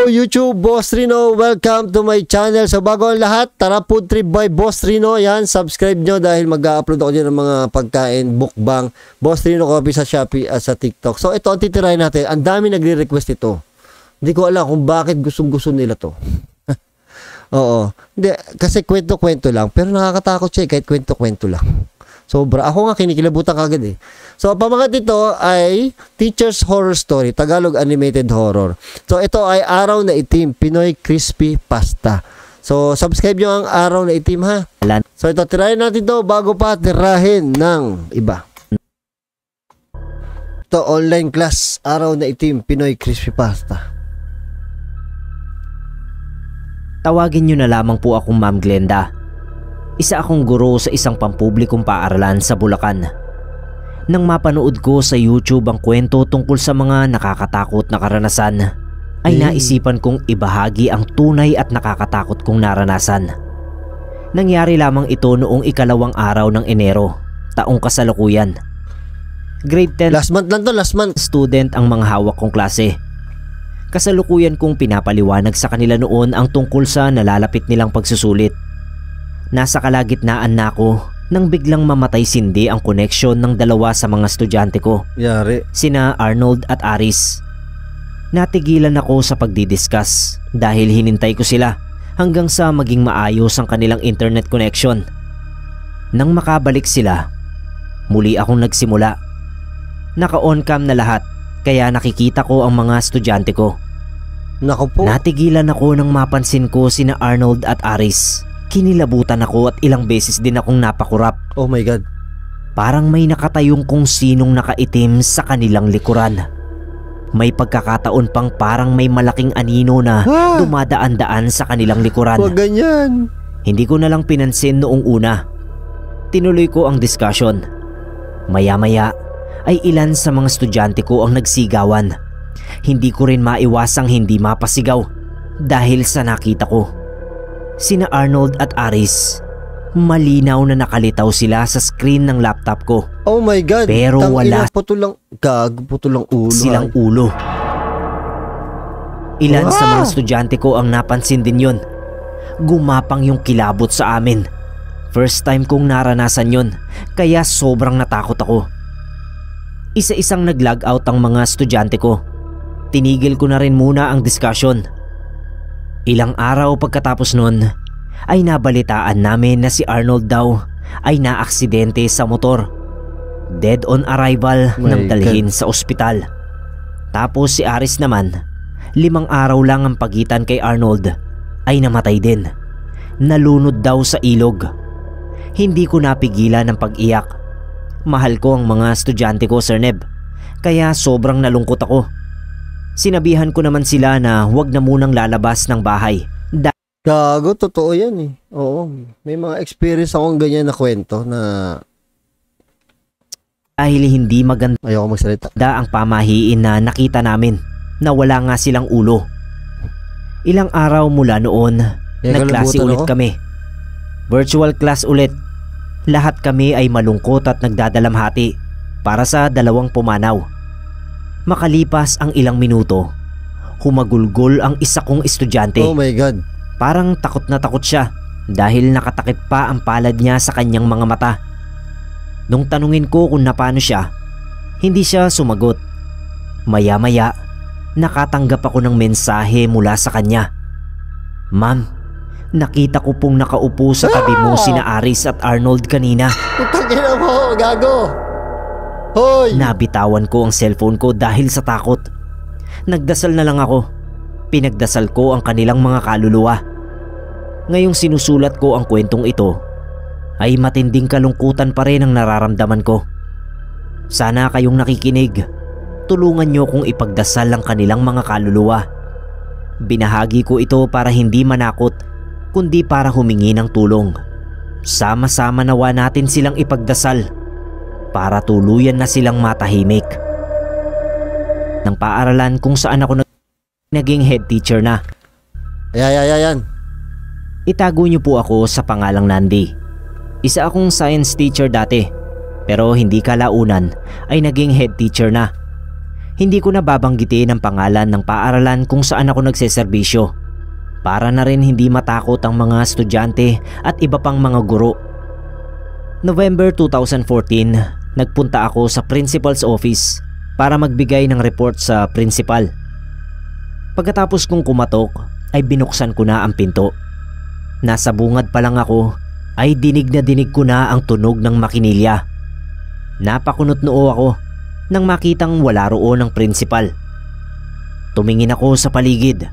Hello YouTube, Boss Rino. Welcome to my channel. So bago ang lahat, tara food trip by Boss Rino. Yan, subscribe nyo dahil mag-upload ako dyan ng mga pagkain, mukbang. Boss Rino Coffee sa Shopee at sa TikTok. So ito ang titirahin natin. Ang dami nagre-request ito. Hindi ko alam kung bakit gustong-gusto nila to. Oo. Hindi, kasi kwento-kwento lang. Pero nakakatakot siya kahit kwento-kwento lang. Sobra. Ako nga kinikilabutan kagad eh. So, pamagat ito ay Teacher's Horror Story, Tagalog Animated Horror. So, ito ay Araw na Itim, Pinoy Crispy Pasta. So, subscribe nyo ang Araw na Itim ha. So, ito, tirahin natin ito bago pa tirahin ng iba. Ito, online class, Araw na Itim, Pinoy Crispy Pasta. Tawagin nyo na lamang po akong Ma'am Glenda. Isa akong guro sa isang pampublikong paaralan sa Bulacan. Nang mapanood ko sa YouTube ang kwento tungkol sa mga nakakatakot na karanasan, ay naisipan kong ibahagi ang tunay at nakakatakot kong naranasan. Nangyari lamang ito noong ikalawang araw ng Enero, taong kasalukuyan. Grade 10 last month lang to, last month. Student ang mga hawak kong klase. Kasalukuyan kong pinapaliwanag sa kanila noon ang tungkol sa nalalapit nilang pagsusulit. Nasa kalagitnaan na ako nang biglang mamatay sindi ang koneksyon ng dalawa sa mga estudyante ko. Yari. Sina Arnold at Aris. Natigilan ako sa pagdidiscuss dahil hinintay ko sila hanggang sa maging maayos ang kanilang internet connection. Nang makabalik sila, muli akong nagsimula. Naka-on cam na lahat kaya nakikita ko ang mga estudyante ko. Naku po. Natigilan ako nang mapansin ko sina Arnold at Aris. Kinilabutan ako at ilang beses din akong napakurap. Oh my God. Parang may nakatayong kung sinong nakaitim sa kanilang likuran. May pagkakataon pang parang may malaking anino na dumadaan-daan sa kanilang likuran. Huwag ganyan. Hindi ko na lang pinansin noong una. Tinuloy ko ang discussion. Maya-maya ay ilan sa mga estudyante ko ang nagsigawan. Hindi ko rin maiwasang hindi mapasigaw dahil sa nakita ko. Sina Arnold at Aris, malinaw na nakalitaw sila sa screen ng laptop ko. Oh my God. Pero wala putulang ulo. Silang ulo. Ilan sa mga estudyante ko ang napansin din yun. Gumapang yung kilabot sa amin. First time kong naranasan yun, kaya sobrang natakot ako. Isa-isang nag-log out ang mga estudyante ko. Tinigil ko na rin muna ang discussion. Ilang araw pagkatapos nun, ay nabalitaan namin na si Arnold daw ay naaksidente sa motor. Dead on arrival nang dalhin sa ospital. Tapos si Aris naman, 5 araw lang ang pagitan kay Arnold, ay namatay din. Nalunod daw sa ilog. Hindi ko napigilan ng pag-iyak. Mahal ko ang mga estudyante ko, Sir Neb, kaya sobrang nalungkot ako. Sinabihan ko naman sila na huwag na munang lalabas ng bahay. Gago, totoo yan eh. Oo, may mga experience akong ganyan na kwento na dahil hindi maganda ayoko magsalita ang pamahiin na nakita namin na wala nga silang ulo. Ilang araw mula noon, nagklase ulit kami. Virtual class ulit. Lahat kami ay malungkot at nagdadalamhati para sa dalawang pumanaw. Makalipas ang ilang minuto, humagulgol ang isa kong estudyante. Oh my God. Parang takot na takot siya dahil nakatakip pa ang palad niya sa kanyang mga mata. Nung tanungin ko kung napano siya, hindi siya sumagot. Maya-maya, nakatanggap ako ng mensahe mula sa kanya. Ma'am, nakita ko pong nakaupo sa tabi mo sina Aris at Arnold kanina. Putangin na mo, gago. Hoy! Nabitawan ko ang cellphone ko dahil sa takot. Nagdasal na lang ako. Pinagdasal ko ang kanilang mga kaluluwa. Ngayong sinusulat ko ang kwentong ito, ay matinding kalungkutan pa rin ang nararamdaman ko. Sana kayong nakikinig, tulungan nyo kong ipagdasal ang kanilang mga kaluluwa. Binahagi ko ito para hindi manakot, kundi para humingi ng tulong. Sama-sama nawa natin silang ipagdasal para tuluyan na silang matahimik. Ng paaralan kung saan ako naging head teacher na. Ayan. Itago niyo po ako sa pangalang Nandi. Isa akong science teacher dati, pero hindi kalaunan ay naging head teacher na. Hindi ko na babanggitin ang pangalan ng paaralan kung saan ako nagseserbisyo para na rin hindi matakot ang mga estudyante at iba pang mga guro. November 2014, nagpunta ako sa principal's office para magbigay ng report sa principal. Pagkatapos kong kumatok ay binuksan ko na ang pinto. Nasa bungad pa lang ako ay dinig ko na ang tunog ng makinilya. Napakunot noo ako nang makitang wala roon ang principal. Tumingin ako sa paligid.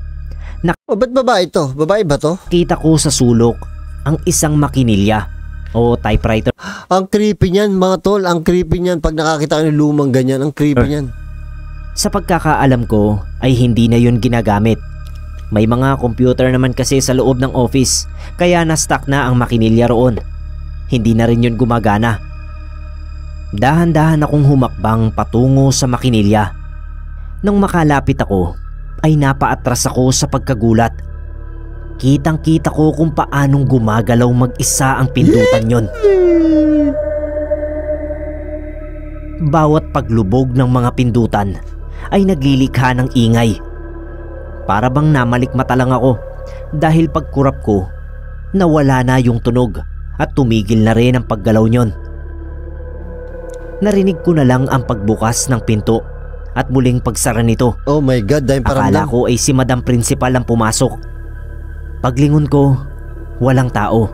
Ba't babae to? Babae ba to? Nakita ko sa sulok ang isang makinilya o typewriter. Ang creepy niyan mga tol, ang creepy niyan pag nakakita ka ng lumang ganyan, ang creepy niyan. Sa pagkakaalam ko ay hindi na yun ginagamit. May mga computer naman kasi sa loob ng office kaya na-stuck na ang makinilya roon. Hindi na rin yun gumagana. Dahan-dahan akong humakbang patungo sa makinilya. Nang makalapit ako ay napaatras ako sa pagkagulat. Kitang-kita ko kung paanong gumagalaw mag-isa ang pindutan yon. Bawat paglubog ng mga pindutan ay naglilikha ng ingay. Para bang namalikmata lang ako dahil pagkurap ko, nawala na yung tunog at tumigil na rin ang paggalaw nyon. Narinig ko na lang ang pagbukas ng pinto at muling pagsara nito. Oh my God, dahil parang akala ko ay si Madam Principal ang pumasok. Paglingon ko, walang tao.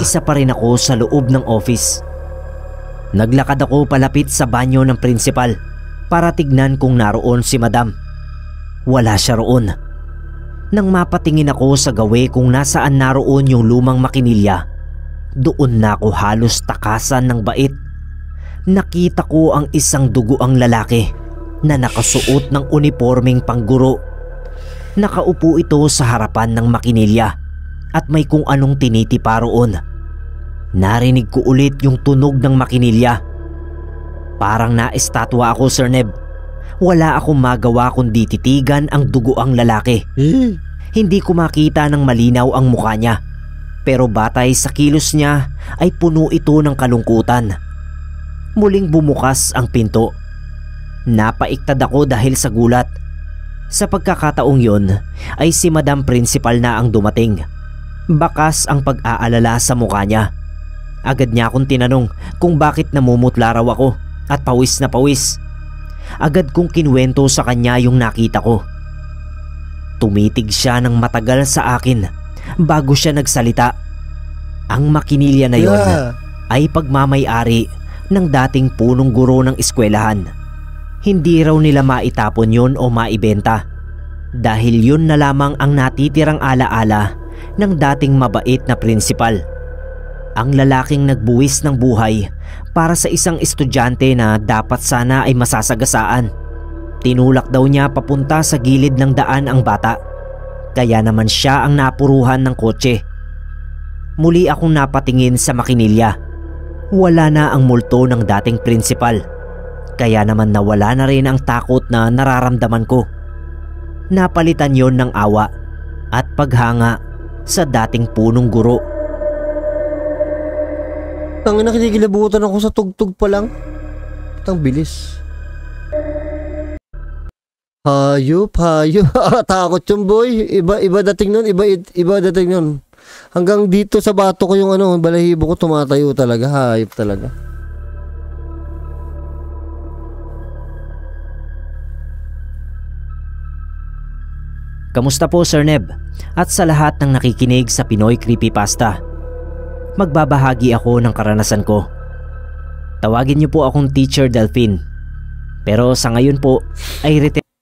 Isa pa rin ako sa loob ng office. Naglakad ako palapit sa banyo ng principal para tignan kung naroon si Madam. Wala siya roon. Nang mapatingin ako sa gawe kung nasaan naroon yung lumang makinilya, doon na ako halos takasan ng bait. Nakita ko ang isang duguang lalaki na nakasuot ng unipormeng pangguro. Nakaupo ito sa harapan ng makinilya at may kung anong tinitipa roon. Narinig ko ulit yung tunog ng makinilya. Parang naestatwa ako, Sir Neb. Wala akong magawa kundi titigan ang duguang lalaki. Hindi ko makita ng malinaw ang mukha niya, pero batay sa kilos niya ay puno ito ng kalungkutan. Muling bumukas ang pinto. Napaiktad ako dahil sa gulat. Sa pagkakataong yon ay si Madam Principal na ang dumating. Bakas ang pag-aalala sa mukha niya. Agad niya akong tinanong kung bakit namumutla raw ako at pawis na pawis. Agad kong kinuwento sa kanya yung nakita ko. Tumitig siya ng matagal sa akin bago siya nagsalita. Ang makinilya na yon ay pagmamay-ari ng dating punong guro ng eskwelahan. Hindi raw nila maitapon yun o maibenta dahil yun na lamang ang natitirang alaala ng dating mabait na principal. Ang lalaking nagbuwis ng buhay para sa isang estudyante na dapat sana ay masasagasaan. Tinulak daw niya papunta sa gilid ng daan ang bata, kaya naman siya ang napuruhan ng kotse. Muli akong napatingin sa makinilya. Wala na ang multo ng dating principal, kaya naman nawala na rin ang takot na nararamdaman ko. Napalitan yon ng awa at paghanga sa dating punong guro. Tangina, kinikilabutan ako sa tugtog pa lang. Tang bilis. Hayop. Takot yung boy. Iba dating nun, iba dating nun. Hanggang dito sa bato ko yung balahibo ko tumatayo talaga. Hayop talaga. Kamusta po, Sir Neb? At sa lahat ng nakikinig sa Pinoy Creepypasta. Magbabahagi ako ng karanasan ko. Tawagin niyo po akong Teacher Delphine. Pero sa ngayon po ay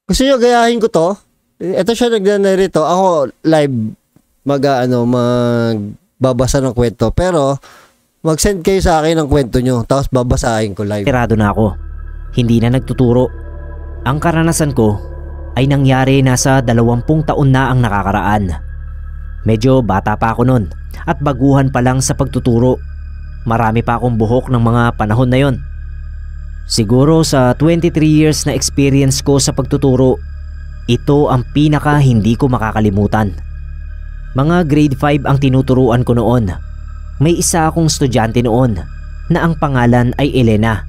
gusto niyo gayahin ko to? Ito siya nagna-narrate. Ako live magbabasa ng kwento. Pero mag-send kayo sa akin ng kwento nyo. Tapos babasahin ko live. Tirado na ako. Hindi na nagtuturo. Ang karanasan ko ay nangyari nasa 20 taon na ang nakakaraan. Medyo bata pa ako noon at baguhan pa lang sa pagtuturo. Marami pa akong buhok ng mga panahon na yon. Siguro sa 23 years na experience ko sa pagtuturo, ito ang pinaka hindi ko makakalimutan. Mga grade 5 ang tinuturuan ko noon. May isa akong estudyante noon na ang pangalan ay Elena.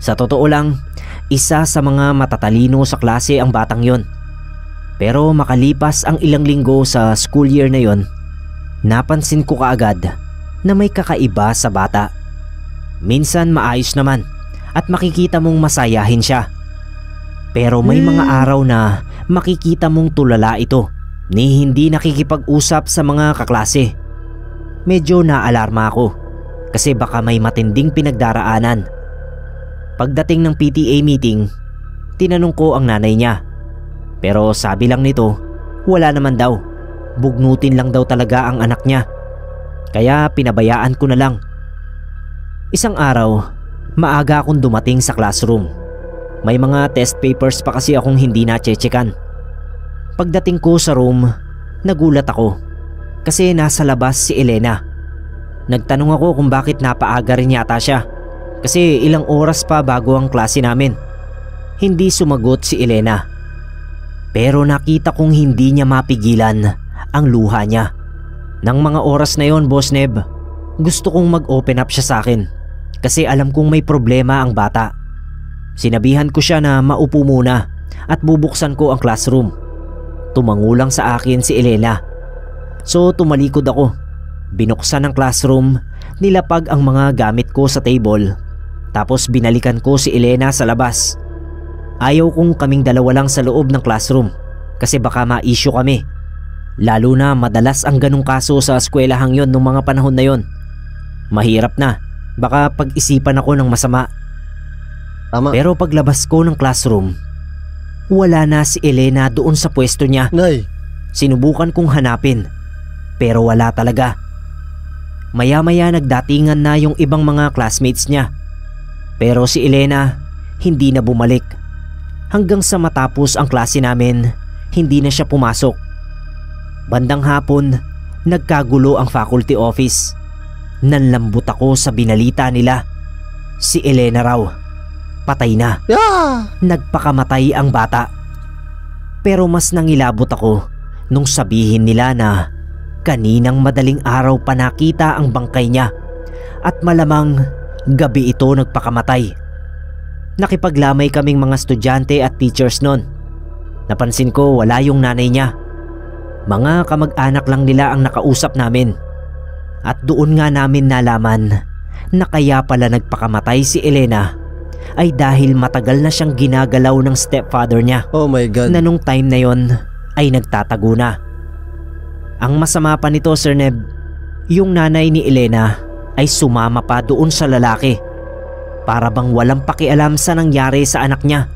Sa totoo lang, Isa sa mga matatalino sa klase ang batang yon. Pero makalipas ang ilang linggo sa school year na yon, napansin ko kaagad na may kakaiba sa bata. Minsan maayos naman at makikita mong masayahin siya. Pero may mga araw na makikita mong tulala ito ni hindi nakikipag-usap sa mga kaklase. Medyo naalarma ako kasi baka may matinding pinagdaraanan. Pagdating ng PTA meeting, tinanong ko ang nanay niya. Pero sabi lang nito, wala naman daw. Bugnutin lang daw talaga ang anak niya. Kaya pinabayaan ko na lang. Isang araw, maaga akong dumating sa classroom. May mga test papers pa kasi akong hindi na-chechekan. Pagdating ko sa room, nagulat ako kasi nasa labas si Elena. Nagtanong ako kung bakit napaaga rin yata siya kasi ilang oras pa bago ang klase namin. Hindi sumagot si Elena. Pero nakita kong hindi niya mapigilan ang luha niya. Nang mga oras na yon, Boss Neb, gusto kong mag-open up siya sa akin kasi alam kong may problema ang bata. Sinabihan ko siya na maupo muna at bubuksan ko ang classroom. Tumangulang sa akin si Elena. So tumalikod ako. Binuksan ang classroom, nilapag ang mga gamit ko sa table. Tapos binalikan ko si Elena sa labas. Ayaw kong kaming dalawa lang sa loob ng classroom kasi baka ma-issue kami. Lalo na madalas ang ganong kaso sa eskwelahang yon nung mga panahon na yon. Mahirap na, baka pag-isipan ako ng masama. Tama. Pero paglabas ko ng classroom, wala na si Elena doon sa pwesto niya. Nay. Sinubukan kong hanapin, pero wala talaga. Maya-maya nagdatingan na yung ibang mga classmates niya. Pero si Elena hindi na bumalik. Hanggang sa matapos ang klase namin, hindi na siya pumasok. Bandang hapon, nagkagulo ang faculty office. Nanlambot ako sa binalita nila. Si Elena raw, patay na. Yeah. Nagpakamatay ang bata. Pero mas nangilabot ako nung sabihin nila na kaninang madaling araw pa nakita ang bangkay niya at malamang gabi ito nagpakamatay. Nakipaglamay kaming mga estudyante at teachers nun. Napansin ko wala yung nanay niya. Mga kamag-anak lang nila ang nakausap namin. At doon nga namin nalaman na kaya pala nagpakamatay si Elena ay dahil matagal na siyang ginagalaw ng stepfather niya. Oh my God. Na nung time na yon ay nagtatago na. Ang masama pa nito, Sir Neb, yung nanay ni Elena ay sumama pa doon sa lalaki. Para bang walang pakialam sa nangyari sa anak niya.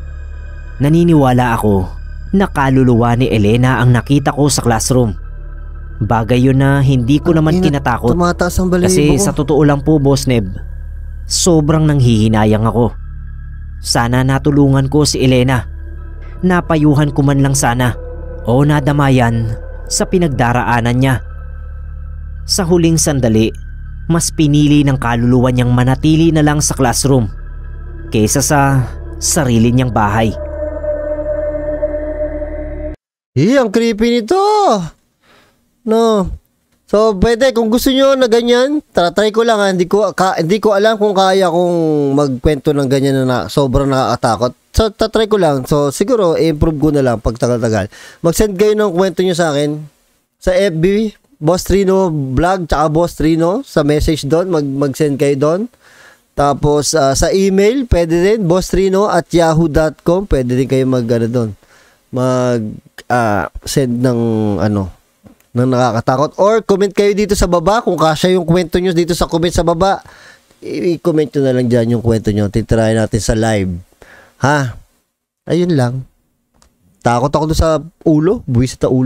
Naniniwala ako na kaluluwa ni Elena ang nakita ko sa classroom. Bagay yun na hindi ko naman kinatakot. Tumataas ang balahibo Kasi ko. sa totoo lang po, Boss Neb, sobrang nanghihinayang ako. Sana natulungan ko si Elena. Napayuhan ko man lang sana o nadamayan sa pinagdaraanan niya. Sa huling sandali, mas pinili ng kaluluwa niyang manatili na lang sa classroom kaysa sa sarili niyang bahay. Ang creepy nito. No. So, pwede, kung gusto nyo na ganyan, try ko lang. Hindi ko alam kung kaya kong magkwento ng ganyan na sobrang nakakatakot. So, try ko lang. So, siguro, improve ko na lang pag tagal-tagal. Mag-send kayo ng kwento nyo sa akin sa FB, Boss Trino Vlog, tsaka Boss Trino, sa message doon. Mag-send kayo doon. Tapos, sa email, pwede din, bosstrino@yahoo.com. Pwede din kayo doon. Send ng ng nakakatakot, or comment kayo dito sa baba kung kasya yung kwento nyo dito sa comment sa baba. I-comment nyo na lang dyan yung kwento nyo. Titry natin sa live. Ha? Ayun lang. Takot ako doon sa ulo. Buwis sa ulo.